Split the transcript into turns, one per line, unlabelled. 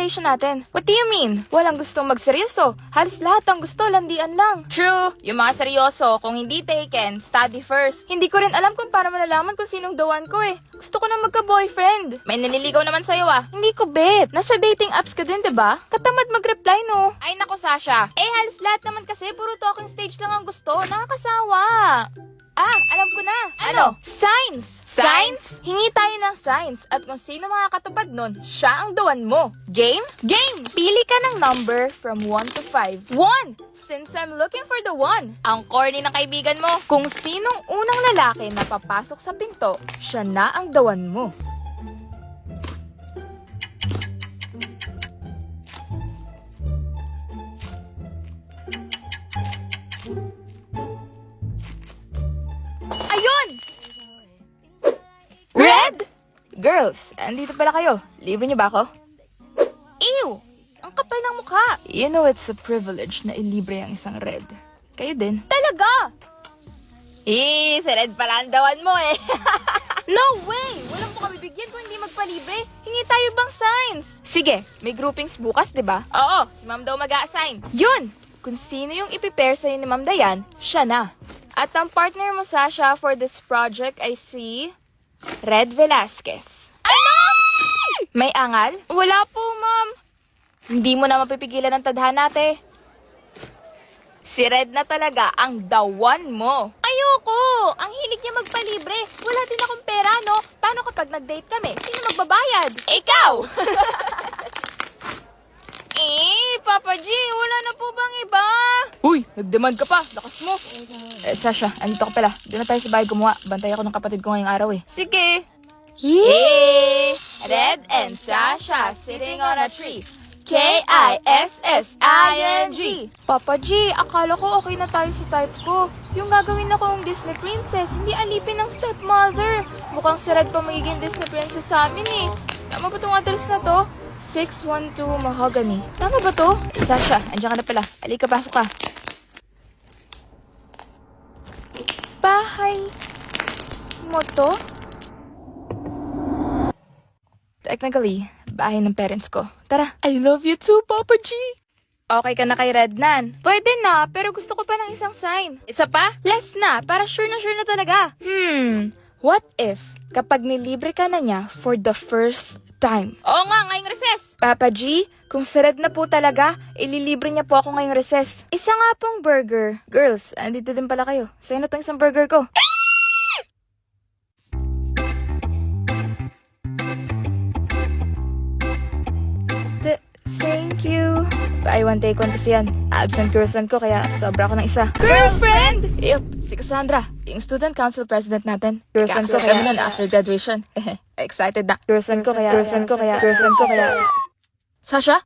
graduation natin. What do you mean? Walang gustong magseryoso. Halos lahat ang gusto, landian lang. True, yung mga seryoso, kung hindi taken, study first. Hindi ko rin alam kung paano malalaman kung sinong the one ko eh. Gusto ko na magka-boyfriend. May naliligaw naman sa'yo ah. Hindi ko bet. Nasa dating apps ka din, diba? Katamad mag-reply, no? Ay nako, Sasha. Eh, halos lahat naman kasi puro talking stage lang ang gusto. Nakakasawa. Ah, alam ko na. Ano? Signs! Signs? Hingi tayo ng signs at kung sino makakatupad nun, siya ang the one mo. Game? Game! Pili ka ng number from 1 to 5. 1! Since I'm looking for the one. Ang corny ng kaibigan mo. Kung sinong unang lalaki na papasok sa pinto, siya na ang the one mo. Ayun! Red? Girls, andito pala kayo. Libre niyo ba ako? Ew! Ang kapal ng mukha. You know it's a privilege na ilibre ang isang red. Kayo din. Talaga? Si red pala ang dawan mo eh. No way! Walang po kami bigyan kung hindi magpalibre. Hingi tayo bang signs? Sige, may groupings bukas, di ba? Oo, si Ma'am daw mag-a-assign. Yun! Kung sino yung ipipair sa'yo ni Ma'am Dayan, siya na. At ang partner mo, Sasha, for this project ay si Red Velasquez. Ano? May angal? Wala po, ma'am. Hindi mo na mapipigilan ang tadhana, ate. Si Red na talaga ang the one mo. Ayoko! Ang hilig niya magpalibre. Wala din akong pera, no? Paano kapag nag-date kami? Sino magbabayad? Ikaw! Papa G, wala na po bang iba? Uy, nag-demand ka pa. Lakas mo. Sasha, andito ka pala. Doon na tayo sa bahay gumawa. Bantay ako ng kapatid ko ngayong araw eh. Sige. Yay! Red and Sasha sitting on a tree. K-I-S-S-I-N-G. Papa G, akala ko okay na tayo sa type ko. Yung gagawin akong Disney princess, hindi alipin ng stepmother. Mukhang si Red pa magiging Disney princess sa amin eh. Tama ba itong address na to? 612 Mahogany. Tama ba to? Sasha, andiyan ka na pala. Halika, pasok ka. Bahay mo to? Technically, bahay ng parents ko. Tara. I love you too, Papa G. Okay ka na kay Red, Nan? Pwede na, pero gusto ko pa ng isang sign. Isa pa? Less na, para sure na talaga. What if, kapag nilibre ka na niya for the first time? Oo nga, ngayong recess. Papa G, kung si Red na po talaga, ililibre niya po ako ngayong recess. Isa nga pong burger. Girls, andito din pala kayo. Sa'yo na tong isang burger ko. Thank you. Buy one take one kasi yan. Absent girlfriend ko kaya sobra ako ng isa. Girlfriend? Yup, si Cassandra, yung student council president natin. Girlfriend ko kaya nun after graduation. Excited na. Girlfriend ko kaya. Sasha?